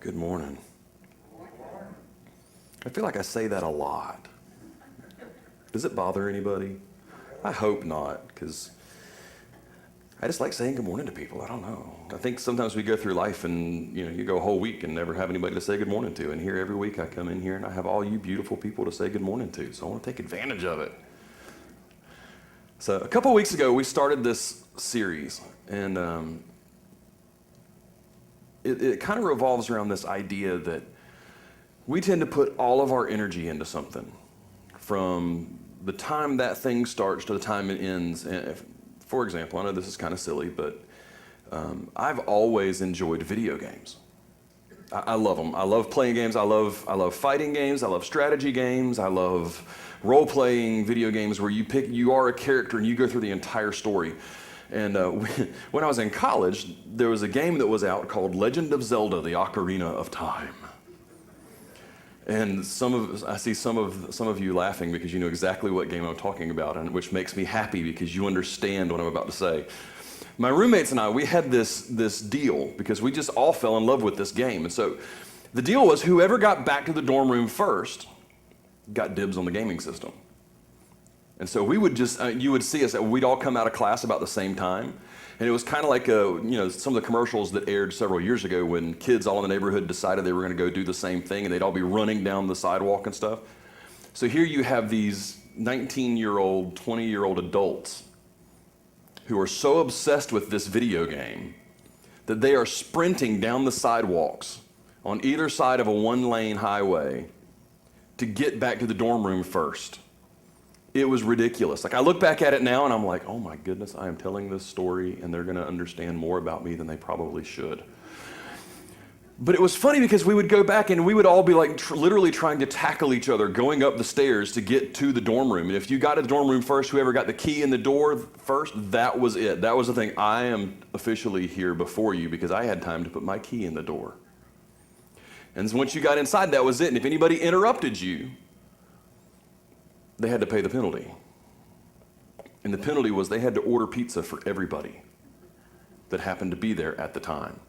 Good morning. I feel like I say that a lot. Does it bother anybody? I hope not, because I just like saying good morning to people. I don't know. I think sometimes we go through life and you go a whole week and never have anybody to say good morning to. And here every week I come in here and I have all you beautiful people to say good morning to. So I want to take advantage of it. So a couple of weeks ago we started this series, and it kind of revolves around this idea that we tend to put all of our energy into something, from the time that thing starts to the time it ends. And for example, I know this is kind of silly, but I've always enjoyed video games. I love them. I love playing games. I love fighting games. I love strategy games. I love role-playing video games where you are a character and you go through the entire story. And when I was in college, there was a game that was out called Legend of Zelda: The Ocarina of Time. And I see some of you laughing because you know exactly what game I'm talking about, and which makes me happy because you understand what I'm about to say. My roommates and I, we had this deal because we just all fell in love with this game. And so the deal was whoever got back to the dorm room first got dibs on the gaming system. And so we would just, you would see us, we'd all come out of class about the same time. And it was kind of like, some of the commercials that aired several years ago when kids all in the neighborhood decided they were going to go do the same thing, and they'd all be running down the sidewalk and stuff. So here you have these 19-year-old, 20-year-old adults who are so obsessed with this video game that they are sprinting down the sidewalks on either side of a one-lane highway to get back to the dorm room first. It was ridiculous. Like, I look back at it now and I'm like, oh my goodness, I am telling this story and they're going to understand more about me than they probably should. But it was funny because we would go back and we would all be like literally trying to tackle each other going up the stairs to get to the dorm room. And if you got to the dorm room first, whoever got the key in the door first, that was it. That was the thing. I am officially here before you because I had time to put my key in the door. And once you got inside, that was it. And if anybody interrupted you, they had to pay the penalty. And the penalty was they had to order pizza for everybody that happened to be there at the time,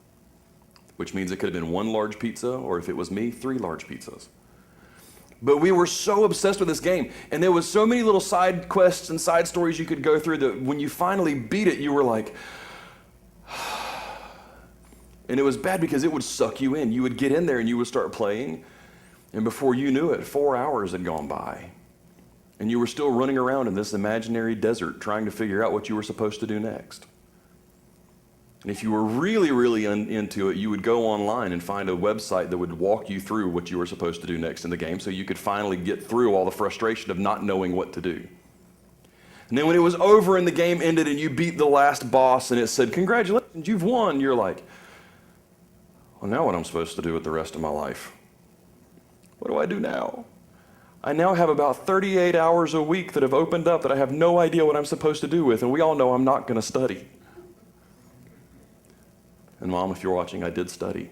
which means it could have been one large pizza, or if it was me, 3 large pizzas. But we were so obsessed with this game, and there was so many little side quests and side stories you could go through that when you finally beat it, you were like, and it was bad because it would suck you in. You would get in there and you would start playing, and before you knew it, 4 hours had gone by. And you were still running around in this imaginary desert trying to figure out what you were supposed to do next. And if you were really, really into it, you would go online and find a website that would walk you through what you were supposed to do next in the game so you could finally get through all the frustration of not knowing what to do. And then when it was over and the game ended and you beat the last boss and it said, congratulations, you've won, you're like, well, now what am I supposed to do with the rest of my life? What do I do now? I now have about 38 hours a week that have opened up that I have no idea what I'm supposed to do with, and we all know I'm not going to study. And Mom, if you're watching, I did study.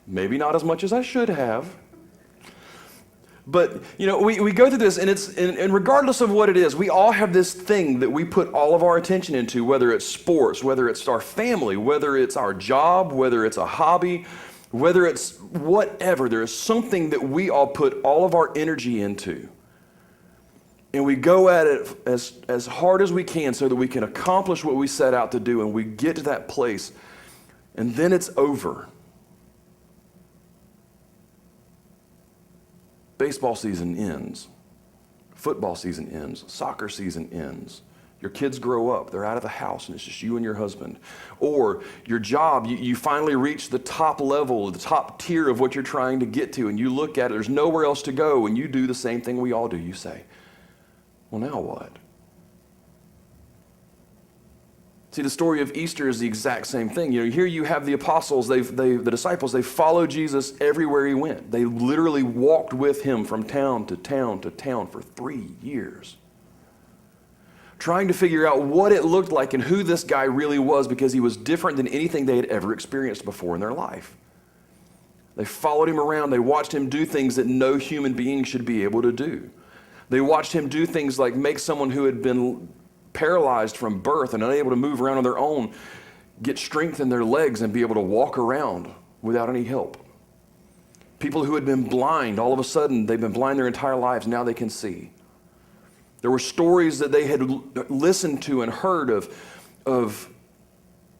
Maybe not as much as I should have. But, we go through this, and regardless of what it is, we all have this thing that we put all of our attention into, whether it's sports, whether it's our family, whether it's our job, whether it's a hobby, whether it's whatever. There is something that we all put all of our energy into. And we go at it as hard as we can so that we can accomplish what we set out to do, and we get to that place, and then it's over. Baseball season ends. Football season ends. Soccer season ends. Your kids grow up, they're out of the house, and it's just you and your husband. Or your job, you finally reach the top level, the top tier of what you're trying to get to, and you look at it, there's nowhere else to go, and you do the same thing we all do. You say, well, now what? See, the story of Easter is the exact same thing. Here you have the apostles, the disciples, they followed Jesus everywhere he went. They literally walked with him from town to town to town for 3 years, trying to figure out what it looked like and who this guy really was, because he was different than anything they had ever experienced before in their life. They followed him around. They watched him do things that no human being should be able to do. They watched him do things like make someone who had been paralyzed from birth and unable to move around on their own get strength in their legs and be able to walk around without any help. People who had been blind, all of a sudden, they've been blind their entire lives, now they can see. There were stories that they had listened to and heard of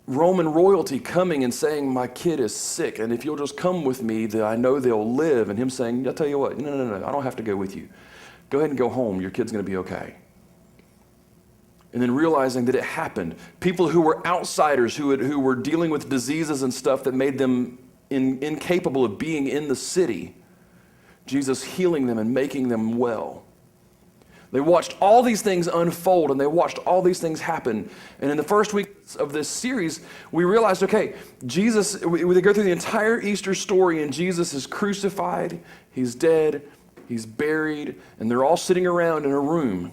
Roman royalty coming and saying, my kid is sick, and if you'll just come with me, I know they'll live. And him saying, I'll tell you what, no, I don't have to go with you. Go ahead and go home. Your kid's going to be okay. And then realizing that it happened. People who were outsiders, who were dealing with diseases and stuff that made them incapable of being in the city, Jesus healing them and making them well. They watched all these things unfold, and they watched all these things happen. And in the first week of this series, we realized, okay, Jesus, we go through the entire Easter story, and Jesus is crucified, he's dead, he's buried, and they're all sitting around in a room,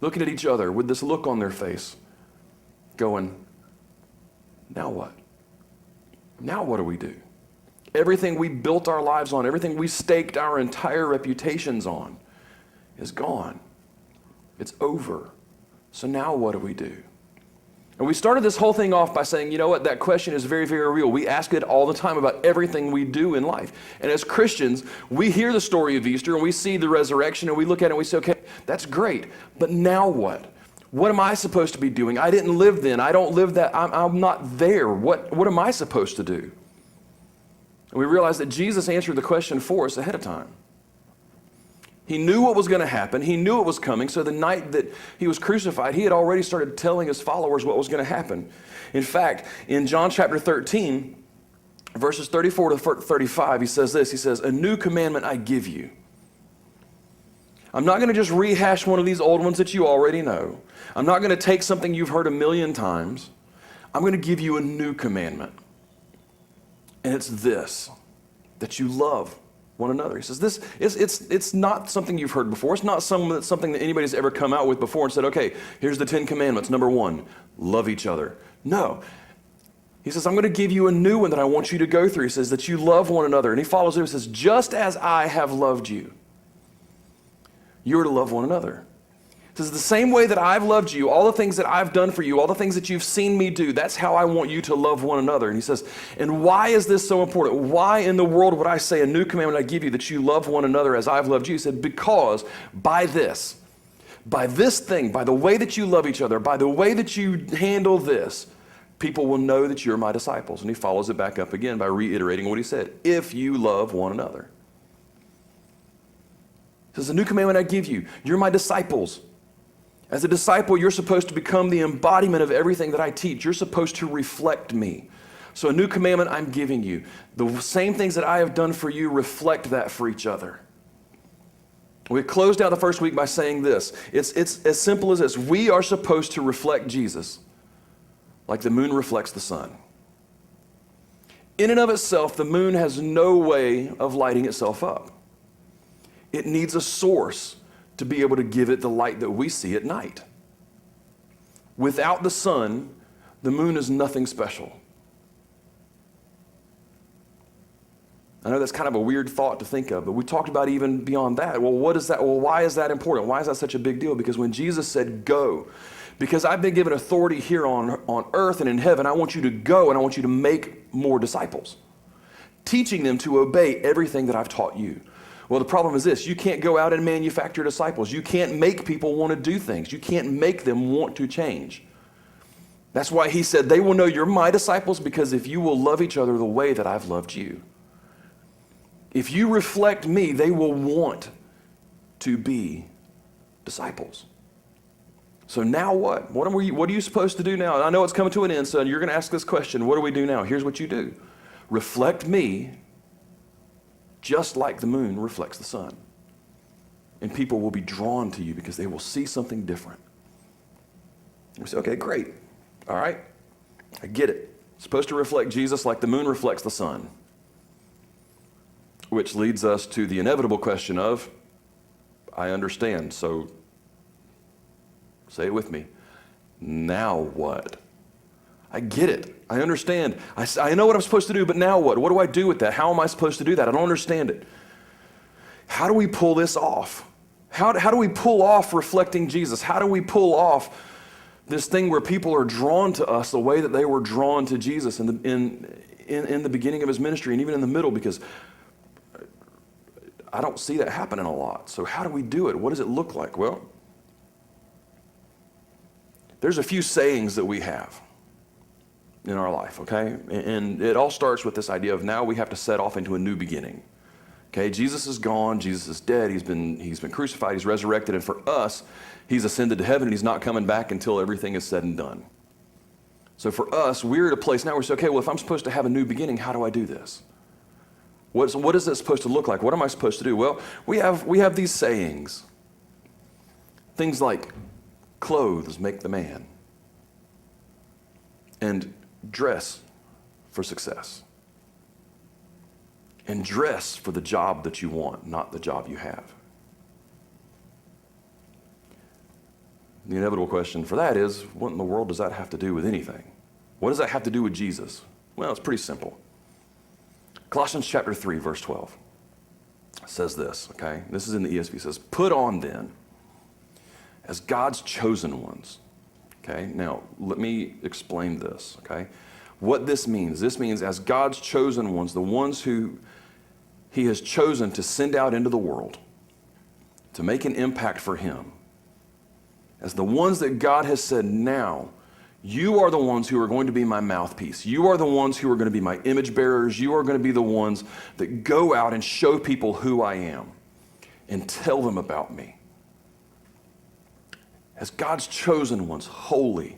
looking at each other with this look on their face, going, now what? Now what do we do? Everything we built our lives on, everything we staked our entire reputations on is gone. It's over. So now what do we do? And we started this whole thing off by saying, you know what, that question is very, very real. We ask it all the time about everything we do in life. And as Christians, we hear the story of Easter and we see the resurrection and we look at it and we say, okay, that's great, but now what? What am I supposed to be doing? I didn't live then. I don't live that. I'm not there. What am I supposed to do? And we realize that Jesus answered the question for us ahead of time. He knew what was going to happen. He knew it was coming. So the night that he was crucified, he had already started telling his followers what was going to happen. In fact, in John chapter 13, verses 34 to 35, he says this. He says, a new commandment I give you. I'm not going to just rehash one of these old ones that you already know. I'm not going to take something you've heard a million times. I'm going to give you a new commandment. And it's this, that you love one another. He says this, it's not something you've heard before. It's not something that anybody's ever come out with before and said, okay, here's the 10 commandments. Number 1, love each other. No. He says, I'm going to give you a new one that I want you to go through. He says that you love one another. And he follows it and says, just as I have loved you, you are to love one another. He says, the same way that I've loved you, all the things that I've done for you, all the things that you've seen me do, that's how I want you to love one another. And he says, and why is this so important? Why in the world would I say a new commandment I give you that you love one another as I've loved you? He said, because by this thing, by the way that you love each other, by the way that you handle this, people will know that you're my disciples. And he follows it back up again by reiterating what he said, if you love one another. He says, a new commandment I give you, you're my disciples. As a disciple, you're supposed to become the embodiment of everything that I teach. You're supposed to reflect me. So a new commandment I'm giving you. The same things that I have done for you, reflect that for each other. We closed out the first week by saying this. It's as simple as this. We are supposed to reflect Jesus like the moon reflects the sun. In and of itself, the moon has no way of lighting itself up. It needs a source to be able to give it the light that we see at night. Without the sun, the moon is nothing special. I know that's kind of a weird thought to think of, but we talked about even beyond that. Well, what is that? Well, why is that important? Why is that such a big deal? Because when Jesus said, go, because I've been given authority here on earth and in heaven, I want you to go and I want you to make more disciples, teaching them to obey everything that I've taught you. Well, the problem is this. You can't go out and manufacture disciples. You can't make people want to do things. You can't make them want to change. That's why he said, they will know you're my disciples because if you will love each other the way that I've loved you. If you reflect me, they will want to be disciples. So now what? What are you supposed to do now? And I know it's coming to an end, son. You're going to ask this question. What do we do now? Here's what you do. Reflect me just like the moon reflects the sun. And people will be drawn to you because they will see something different. We say, okay, great. All right, I get it. It's supposed to reflect Jesus like the moon reflects the sun. Which leads us to the inevitable question of, I understand, so say it with me. Now what? I get it. I understand. I know what I'm supposed to do, but now what? What do I do with that? How am I supposed to do that? I don't understand it. How do we pull this off? How do we pull off reflecting Jesus? How do we pull off This thing where people are drawn to us the way that they were drawn to Jesus in the beginning of his ministry and even in the middle, because I don't see that happening a lot. So how do we do it? What does it look like? Well, there's a few sayings that we have in our life, okay? And it all starts with this idea of now we have to set off into a new beginning. Okay, Jesus is gone, Jesus is dead, he's been crucified, he's resurrected, and for us, he's ascended to heaven and he's not coming back until everything is said and done. So for us, we're at a place now where we say, okay, well, if I'm supposed to have a new beginning, how do I do this? What is it supposed to look like? What am I supposed to do? Well, we have these sayings. Things like, clothes make the man, and dress for success. And dress for the job that you want, not the job you have. The inevitable question for that is, what in the world does that have to do with anything? What does that have to do with Jesus? Well, it's pretty simple. Colossians chapter 3, verse 12 says this, okay? This is in the ESV. It says, put on then, as God's chosen ones. Okay, now let me explain this, okay? What this means as God's chosen ones, the ones who he has chosen to send out into the world to make an impact for him, as the ones that God has said, now, you are the ones who are going to be my mouthpiece. You are the ones who are going to be my image bearers. You are going to be the ones that go out and show people who I am and tell them about me. As God's chosen ones, holy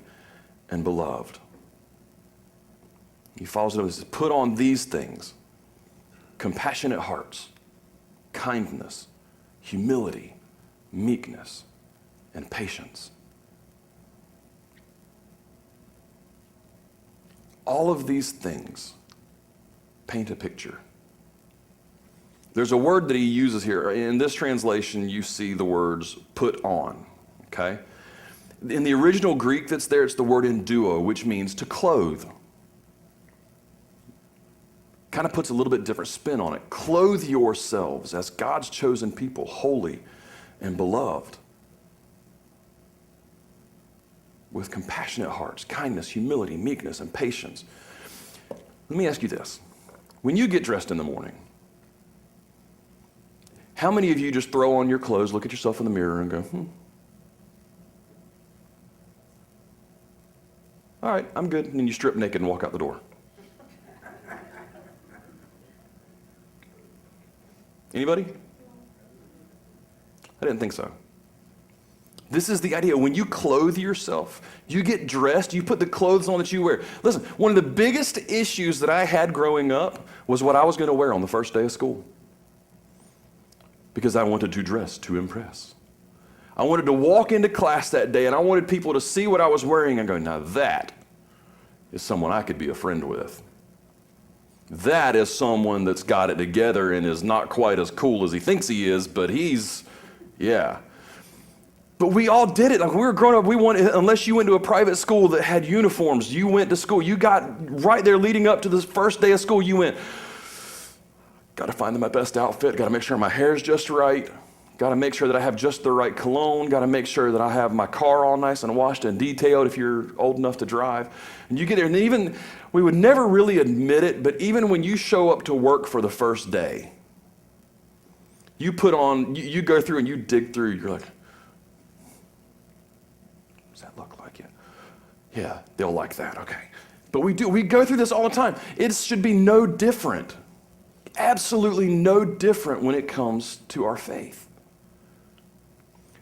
and beloved. He follows it up and says, put on these things: compassionate hearts, kindness, humility, meekness, and patience. All of these things paint a picture. There's a word that he uses here. In this translation, you see the words put on, okay? In the original Greek that's there, it's the word enduo, which means to clothe. Kind of puts a little bit different spin on it. Clothe yourselves as God's chosen people, holy and beloved, with compassionate hearts, kindness, humility, meekness, and patience. Let me ask you this. When you get dressed in the morning, how many of you just throw on your clothes, look at yourself in the mirror, and go, all right, I'm good, and then you strip naked and walk out the door? Anybody? I didn't think so. This is the idea. When you clothe yourself, you get dressed, you put the clothes on that you wear. Listen, one of the biggest issues that I had growing up was what I was going to wear on the first day of school. Because I wanted to dress to impress. I wanted to walk into class that day and I wanted people to see what I was wearing and go, now that is someone I could be a friend with. That is someone that's got it together and is not quite as cool as he thinks he is, but he's, yeah. But we all did it. Like when we were growing up, unless you went to a private school that had uniforms, you went to school. You got right there leading up to this first day of school, you went, got to find my best outfit, got to make sure my hair's just right, got to make sure that I have just the right cologne, got to make sure that I have my car all nice and washed and detailed if you're old enough to drive. And you get there, and even, we would never really admit it, but even when you show up to work for the first day, you put on, you go through and you dig through, you're like, does that look like it? Yeah, they'll like that, okay. But we go through this all the time. It should be no different. Absolutely no different when it comes to our faith.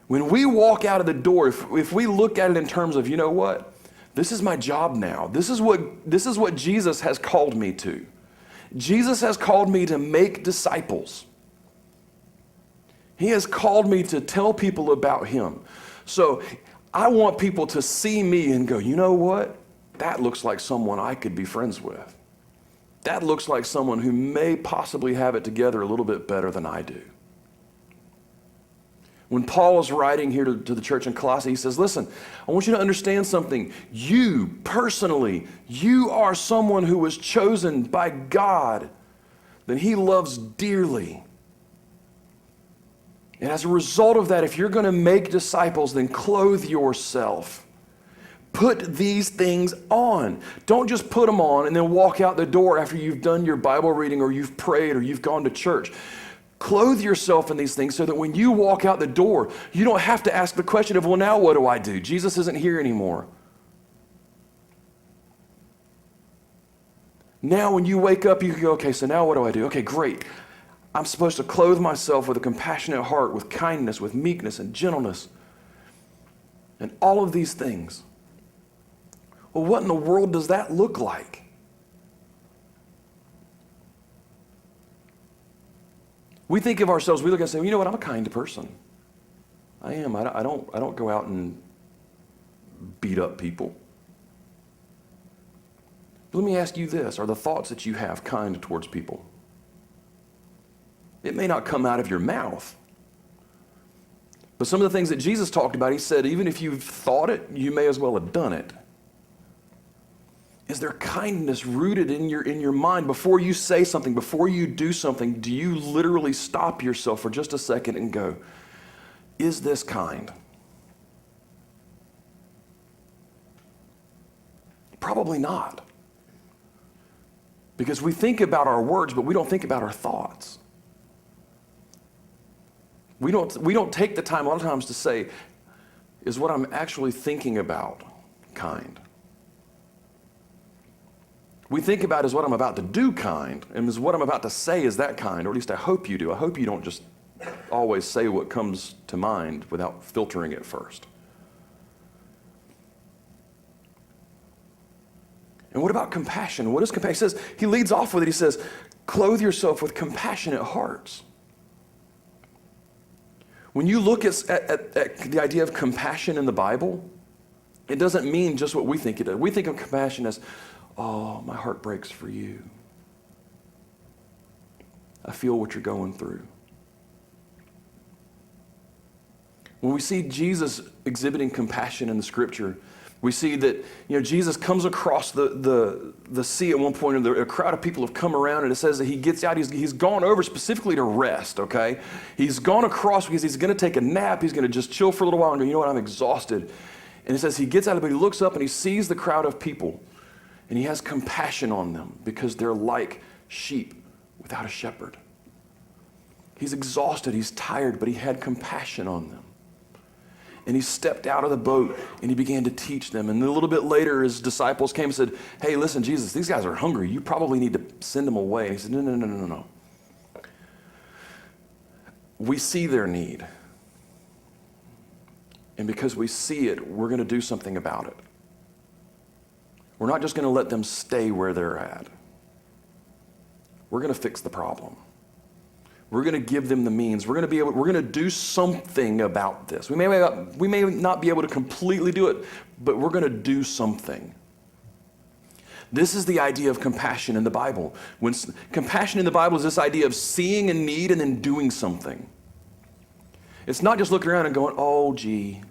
When we walk out of the door, if we look at it in terms of, you know what? This is my job now. This is what Jesus has called me to. Jesus has called me to make disciples. He has called me to tell people about him. So I want people to see me and go, you know what? That looks like someone I could be friends with. That looks like someone who may possibly have it together a little bit better than I do. When Paul is writing here to the church in Colossae, he says, listen, I want you to understand something. You, personally, you are someone who was chosen by God that he loves dearly. And as a result of that, if you're going to make disciples, then clothe yourself. Put these things on. Don't just put them on and then walk out the door after you've done your Bible reading or you've prayed or you've gone to church. Clothe yourself in these things so that when you walk out the door, you don't have to ask the question of, well, now what do I do? Jesus isn't here anymore. Now when you wake up, you can go, okay, so now what do I do? Okay, great. I'm supposed to clothe myself with a compassionate heart, with kindness, with meekness and gentleness, and all of these things. Well, what in the world does that look like? We think of ourselves, we look and say, well, you know what, I'm a kind person. I am. I don't go out and beat up people. But let me ask you this, are the thoughts that you have kind towards people? It may not come out of your mouth. But some of the things that Jesus talked about, he said, even if you've thought it, you may as well have done it. Is there kindness rooted in your mind before you say something, before you do something? Do you literally stop yourself for just a second and go, is this kind? Probably not. Because we think about our words, but we don't think about our thoughts. We don't take the time a lot of times to say, is what I'm actually thinking about kind? We think about, is what I'm about to do kind? And is what I'm about to say, is that kind? Or at least I hope you do. I hope you don't just always say what comes to mind without filtering it first. And what about compassion? What is compassion? He says, he leads off with it. He says, clothe yourself with compassionate hearts. When you look at the idea of compassion in the Bible, it doesn't mean just what we think it does. We think of compassion as, oh, my heart breaks for you. I feel what you're going through. When we see Jesus exhibiting compassion in the scripture, we see that Jesus comes across the sea at one point, and a crowd of people have come around, and it says that he gets out. He's gone over specifically to rest, okay? He's gone across because he's going to take a nap. He's going to just chill for a little while and go, you know what, I'm exhausted. And it says he gets out of it, he looks up, and he sees the crowd of people, and he has compassion on them because they're like sheep without a shepherd. He's exhausted, he's tired, but he had compassion on them. And he stepped out of the boat and he began to teach them. And a little bit later, his disciples came and said, hey, listen, Jesus, these guys are hungry. You probably need to send them away. And he said, no. We see their need. And because we see it, we're going to do something about it. We're not just going to let them stay where they're at. We're going to fix the problem. We're going to give them the means. We're going to do something about this. We may not be able to completely do it, but we're going to do something. This is the idea of compassion in the Bible. Compassion in the Bible is this idea of seeing a need and then doing something. It's not just looking around and going, oh, gee,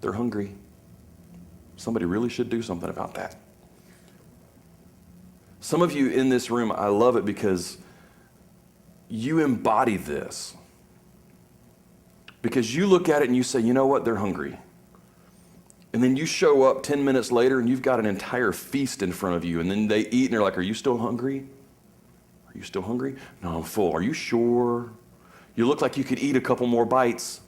they're hungry. Somebody really should do something about that. Some of you in this room, I love it because you embody this. Because you look at it and you say, you know what, they're hungry. And then you show up 10 minutes later and you've got an entire feast in front of you. And then they eat and they're like, are you still hungry? Are you still hungry? No, I'm full. Are you sure? You look like you could eat a couple more bites.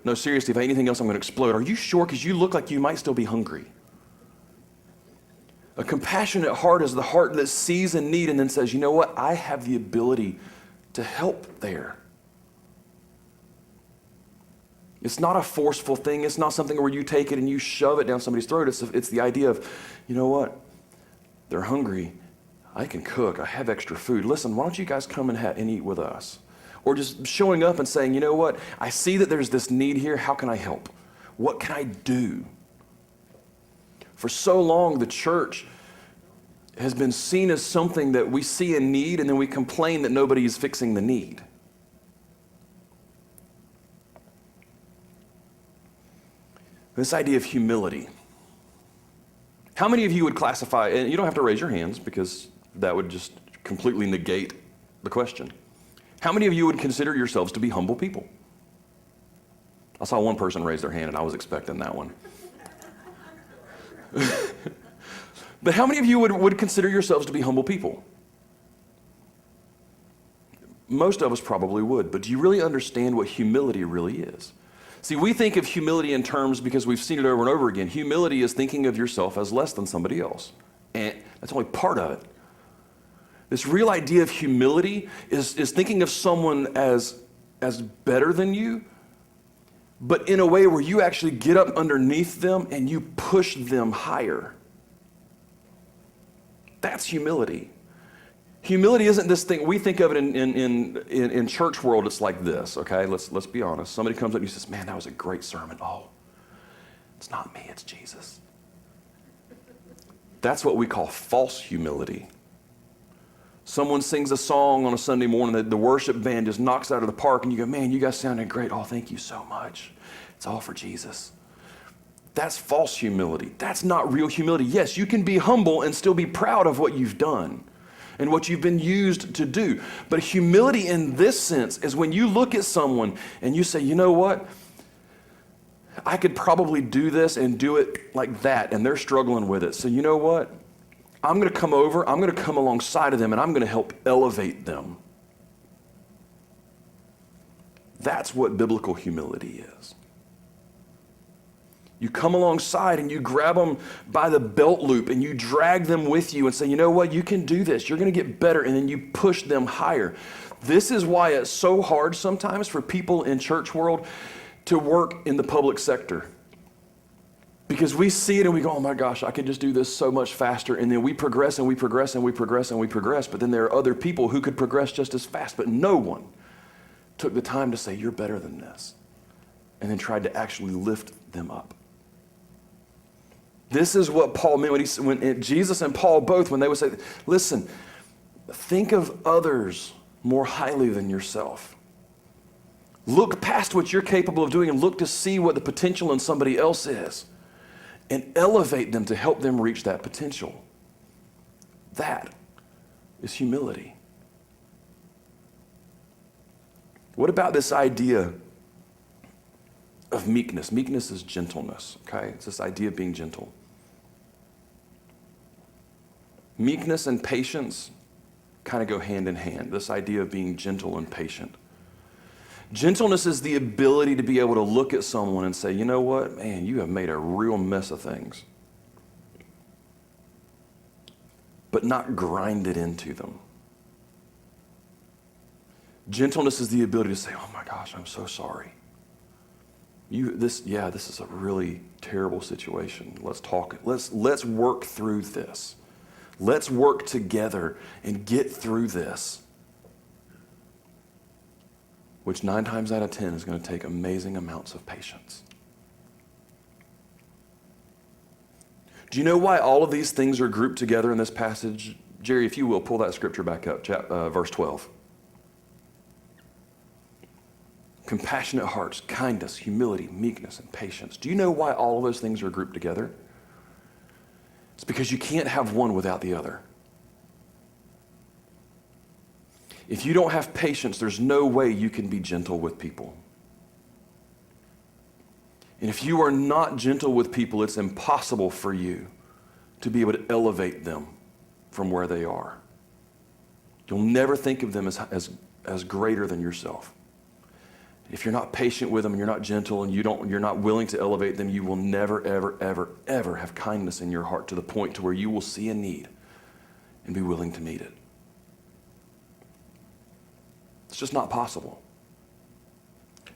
No, seriously, if I eat anything else, I'm going to explode. Are you sure? Because you look like you might still be hungry. A compassionate heart is the heart that sees a need and then says, you know what, I have the ability to help there. It's not a forceful thing. It's not something where you take it and you shove it down somebody's throat. It's the idea of, you know what, they're hungry. I can cook. I have extra food. Listen, why don't you guys come and eat with us? Or just showing up and saying, you know what, I see that there's this need here. How can I help? What can I do? For so long, the church has been seen as something that we see a need and then we complain that nobody is fixing the need. This idea of humility. How many of you would classify, and you don't have to raise your hands because that would just completely negate the question. How many of you would consider yourselves to be humble people? I saw one person raise their hand, and I was expecting that one. But how many of you would consider yourselves to be humble people? Most of us probably would, but do you really understand what humility really is? See, we think of humility in terms, because we've seen it over and over again, humility is thinking of yourself as less than somebody else. And that's only part of it. This real idea of humility is thinking of someone as better than you, but in a way where you actually get up underneath them and you push them higher. That's humility. Humility isn't this thing, we think of it in church world, it's like this, okay? Let's be honest. Somebody comes up and says, man, that was a great sermon. Oh, it's not me, it's Jesus. That's what we call false humility. Someone sings a song on a Sunday morning, the worship band just knocks out of the park, and you go, man, you guys sounded great. Oh, thank you so much. It's all for Jesus. That's false humility. That's not real humility. Yes, you can be humble and still be proud of what you've done and what you've been used to do. But humility in this sense is when you look at someone and you say, you know what? I could probably do this and do it like that, and they're struggling with it. So you know what? I'm going to come over, I'm going to come alongside of them, and I'm going to help elevate them. That's what biblical humility is. You come alongside and you grab them by the belt loop and you drag them with you and say, you know what, you can do this. You're going to get better, and then you push them higher. This is why it's so hard sometimes for people in church world to work in the public sector. Because we see it and we go, oh my gosh, I can just do this so much faster. And then we progress and we progress and we progress and we progress. But then there are other people who could progress just as fast, but no one took the time to say, you're better than this. And then tried to actually lift them up. This is what Paul meant when Jesus and Paul both, when they would say, listen, think of others more highly than yourself. Look past what you're capable of doing and look to see what the potential in somebody else is. And elevate them to help them reach that potential. That is humility. What about this idea of meekness? Meekness is gentleness, okay? It's this idea of being gentle. Meekness and patience kind of go hand in hand, this idea of being gentle and patient. Gentleness is the ability to be able to look at someone and say, you know what, man, you have made a real mess of things. But not grind it into them. Gentleness is the ability to say, oh my gosh, I'm so sorry. This is a really terrible situation. Let's talk. Let's work through this. Let's work together and get through this. Which 9 times out of 10 is going to take amazing amounts of patience. Do you know why all of these things are grouped together in this passage? Jerry, if you will, pull that scripture back up, verse 12. Compassionate hearts, kindness, humility, meekness, and patience. Do you know why all of those things are grouped together? It's because you can't have one without the other. If you don't have patience, there's no way you can be gentle with people. And if you are not gentle with people, it's impossible for you to be able to elevate them from where they are. You'll never think of them as greater than yourself. If you're not patient with them and you're not gentle and you're not willing to elevate them, you will never, ever, ever, ever have kindness in your heart to the point to where you will see a need and be willing to meet it. It's just not possible.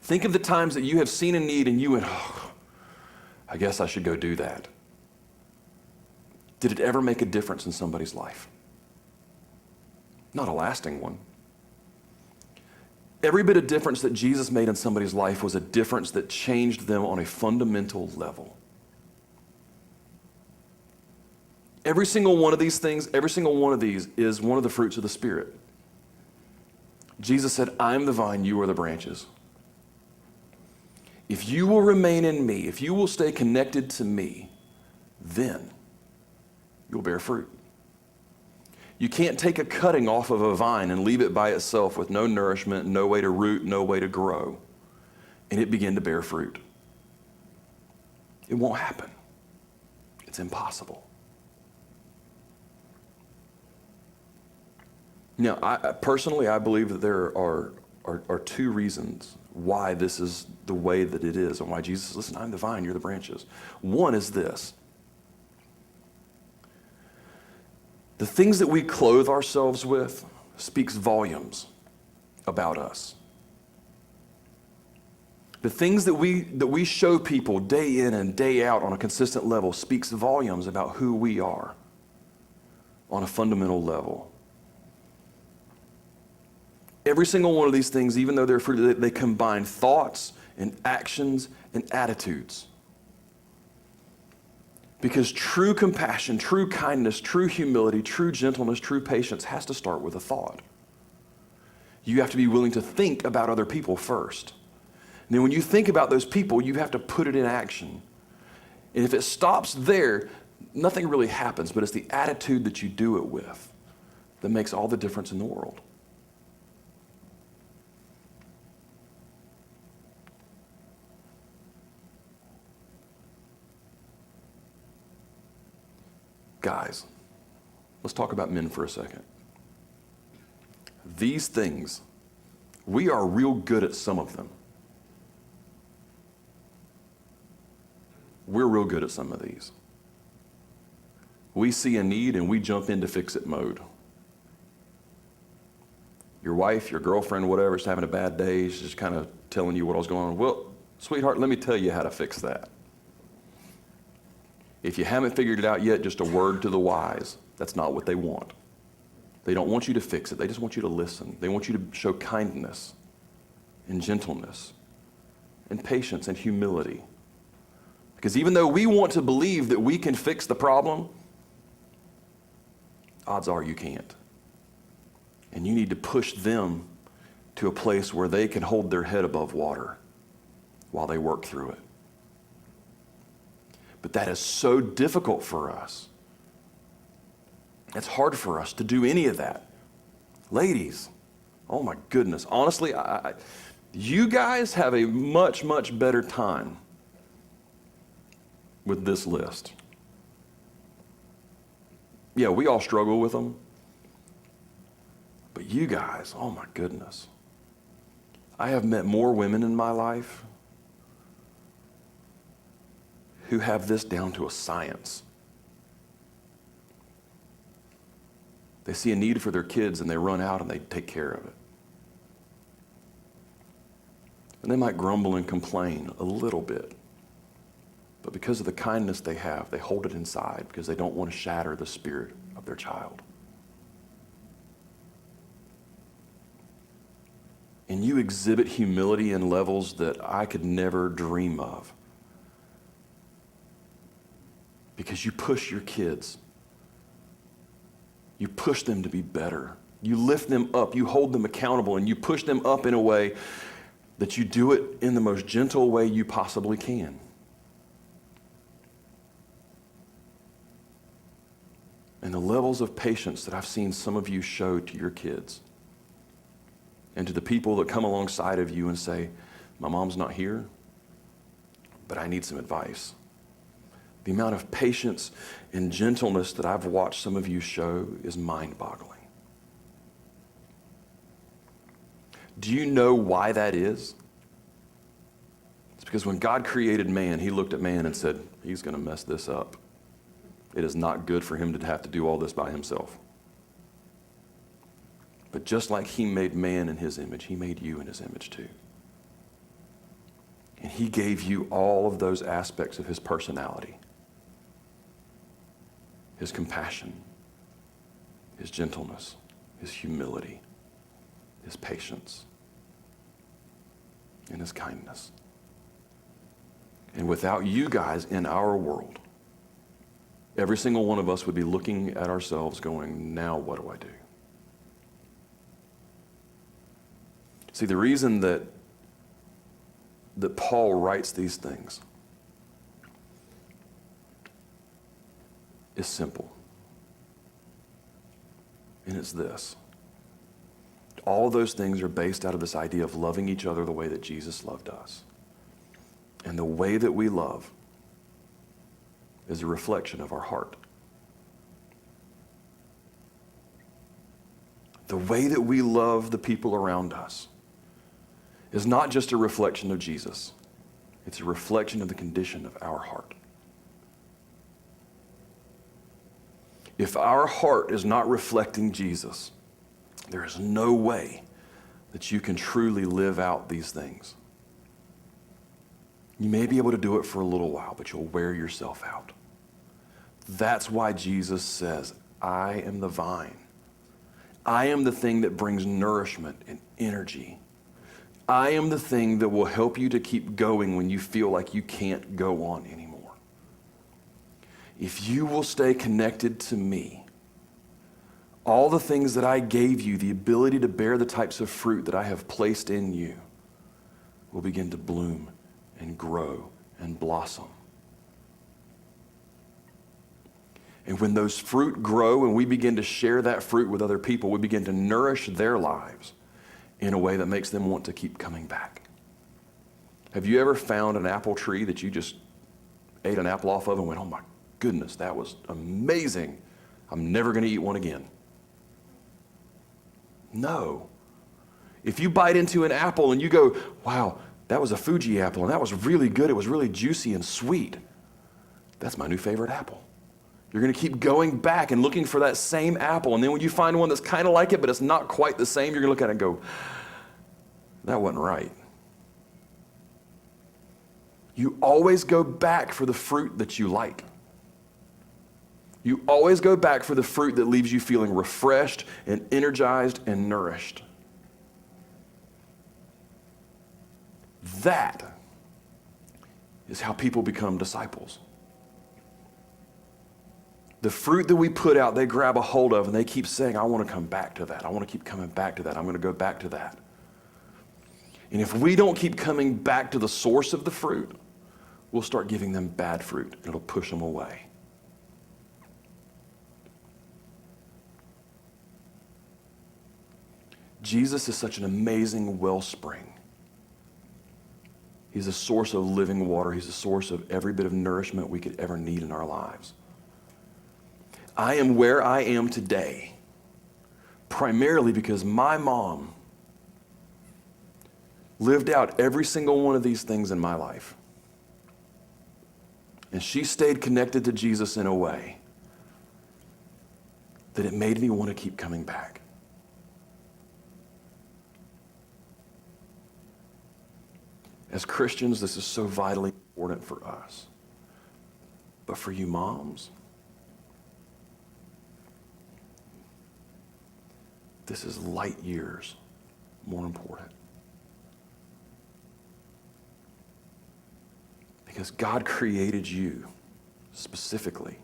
Think of the times that you have seen a need and you went, oh, I guess I should go do that. Did it ever make a difference in somebody's life? Not a lasting one. Every bit of difference that Jesus made in somebody's life was a difference that changed them on a fundamental level. Every single one of these things, every single one of these is one of the fruits of the Spirit. Jesus said, I'm the vine, you are the branches. If you will remain in me, if you will stay connected to me, then you'll bear fruit. You can't take a cutting off of a vine and leave it by itself with no nourishment, no way to root, no way to grow, and it began to bear fruit. It won't happen. It's impossible. Now, personally, I believe that there are two reasons why this is the way that it is and why Jesus says, listen, I'm the vine, you're the branches. One is this. The things that we clothe ourselves with speaks volumes about us. The things that we show people day in and day out on a consistent level speaks volumes about who we are on a fundamental level. Every single one of these things, even though they're fruit, they combine thoughts and actions and attitudes. Because true compassion, true kindness, true humility, true gentleness, true patience has to start with a thought. You have to be willing to think about other people first. And then when you think about those people, you have to put it in action. And if it stops there, nothing really happens, but it's the attitude that you do it with that makes all the difference in the world. Guys, let's talk about men for a second. These things, we are real good at some of them. We're real good at some of these. We see a need and we jump into fix-it mode. Your wife, your girlfriend, whatever, is having a bad day. She's just kind of telling you what's going on. Well, sweetheart, let me tell you how to fix that. If you haven't figured it out yet, just a word to the wise. That's not what they want. They don't want you to fix it. They just want you to listen. They want you to show kindness and gentleness and patience and humility. Because even though we want to believe that we can fix the problem, odds are you can't. And you need to push them to a place where they can hold their head above water while they work through it. But that is so difficult for us. It's hard for us to do any of that. Ladies, oh my goodness. Honestly, you guys have a much, much better time with this list. Yeah, we all struggle with them. But you guys, oh my goodness. I have met more women in my life who have this down to a science. They see a need for their kids and they run out and they take care of it. And they might grumble and complain a little bit. But because of the kindness they have, they hold it inside because they don't want to shatter the spirit of their child. And you exhibit humility in levels that I could never dream of. Because you push your kids. You push them to be better. You lift them up. You hold them accountable, and you push them up in a way that you do it in the most gentle way you possibly can. And the levels of patience that I've seen some of you show to your kids and to the people that come alongside of you and say, my mom's not here, but I need some advice. The amount of patience and gentleness that I've watched some of you show is mind-boggling. Do you know why that is? It's because when God created man, he looked at man and said, he's going to mess this up. It is not good for him to have to do all this by himself. But just like he made man in his image, he made you in his image too. And he gave you all of those aspects of his personality. His compassion, his gentleness, his humility, his patience, and his kindness. And without you guys in our world, every single one of us would be looking at ourselves going, now what do I do? See, the reason that Paul writes these things is simple. And it's this. All those things are based out of this idea of loving each other the way that Jesus loved us. And the way that we love is a reflection of our heart. The way that we love the people around us is not just a reflection of Jesus. It's a reflection of the condition of our heart. If our heart is not reflecting Jesus, there is no way that you can truly live out these things. You may be able to do it for a little while, but you'll wear yourself out. That's why Jesus says, I am the vine. I am the thing that brings nourishment and energy. I am the thing that will help you to keep going when you feel like you can't go on anymore. If you will stay connected to me, all the things that I gave you, the ability to bear the types of fruit that I have placed in you, will begin to bloom and grow and blossom. And when those fruit grow and we begin to share that fruit with other people, we begin to nourish their lives in a way that makes them want to keep coming back. Have you ever found an apple tree that you just ate an apple off of and went, oh my goodness, that was amazing. I'm never going to eat one again? No. If you bite into an apple and you go, wow, that was a Fuji apple and that was really good. It was really juicy and sweet. That's my new favorite apple. You're going to keep going back and looking for that same apple. And then when you find one that's kind of like it, but it's not quite the same, you're going to look at it and go, that wasn't right. You always go back for the fruit that you like. You always go back for the fruit that leaves you feeling refreshed and energized and nourished. That is how people become disciples. The fruit that we put out, they grab a hold of and they keep saying, I want to come back to that. I want to keep coming back to that. I'm going to go back to that. And if we don't keep coming back to the source of the fruit, we'll start giving them bad fruit and it'll push them away. Jesus is such an amazing wellspring. He's a source of living water. He's a source of every bit of nourishment we could ever need in our lives. I am where I am today, primarily because my mom lived out every single one of these things in my life. And she stayed connected to Jesus in a way that it made me want to keep coming back. As Christians, this is so vitally important for us. But for you moms, this is light years more important. Because God created you specifically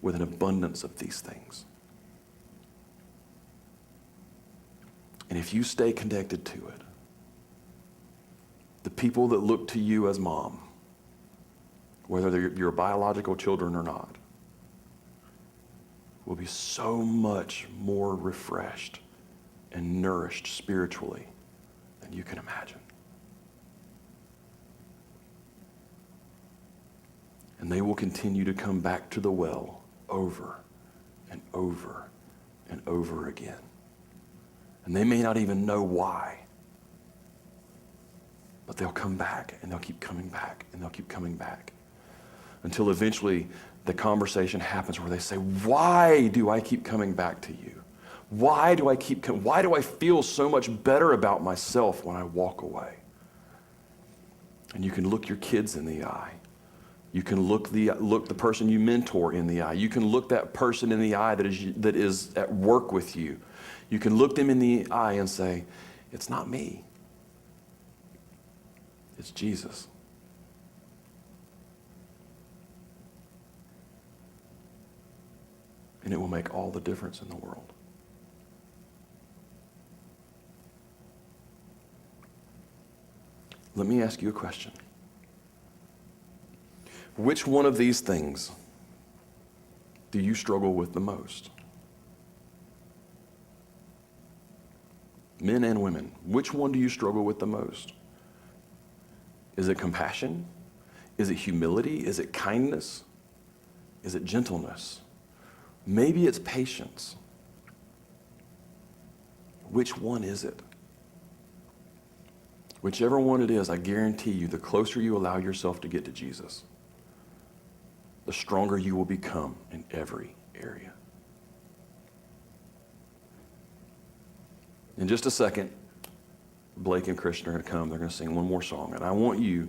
with an abundance of these things. And if you stay connected to it, the people that look to you as mom, whether they're your biological children or not, will be so much more refreshed and nourished spiritually than you can imagine. And they will continue to come back to the well over and over and over again. And they may not even know why. But they'll come back and they'll keep coming back and they'll keep coming back until eventually the conversation happens where they say, why do I keep coming back to you? Why do I feel so much better about myself when I walk away? And you can look your kids in the eye. You can look the person you mentor in the eye. You can look that person in the eye that is at work with you. You can look them in the eye and say, it's not me. It's Jesus. And it will make all the difference in the world. Let me ask you a question. Which one of these things do you struggle with the most? Men and women, which one do you struggle with the most? Is it compassion? Is it humility? Is it kindness? Is it gentleness? Maybe it's patience. Which one is it? Whichever one it is, I guarantee you, the closer you allow yourself to get to Jesus, the stronger you will become in every area. In just a second, Blake and Christian are going to come. They're going to sing one more song. And I want you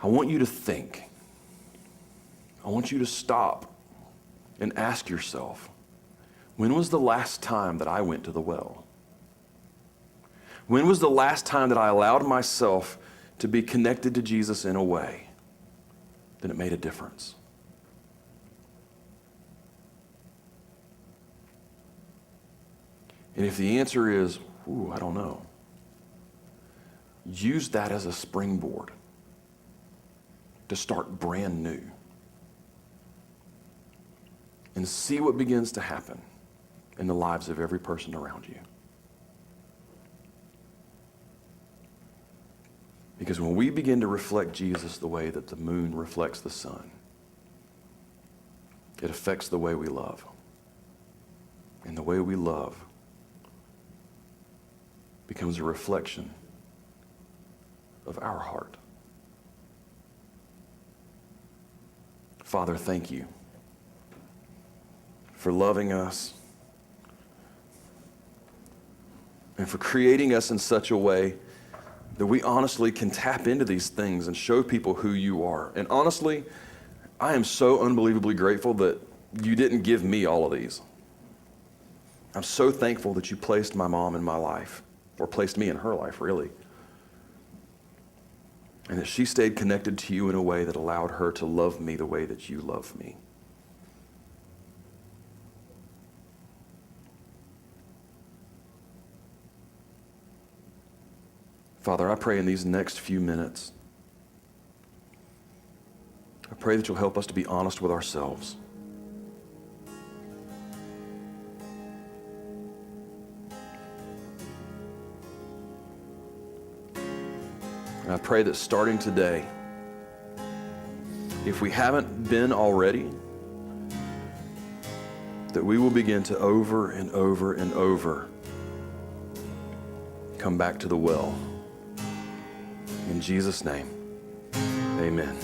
to think. I want you to stop and ask yourself, when was the last time that I went to the well? When was the last time that I allowed myself to be connected to Jesus in a way that it made a difference? And if the answer is, I don't know, use that as a springboard to start brand new and see what begins to happen in the lives of every person around you. Because when we begin to reflect Jesus the way that the moon reflects the sun, it affects the way we love. And the way we love becomes a reflection of our heart. Father, thank you for loving us and for creating us in such a way that we honestly can tap into these things and show people who you are. And honestly, I am so unbelievably grateful that you didn't give me all of these. I'm so thankful that you placed my mom in my life, or placed me in her life, really. And that she stayed connected to you in a way that allowed her to love me the way that you love me. Father, I pray in these next few minutes, I pray that you'll help us to be honest with ourselves. And I pray that starting today, if we haven't been already, that we will begin to over and over and over come back to the well. In Jesus' name, amen.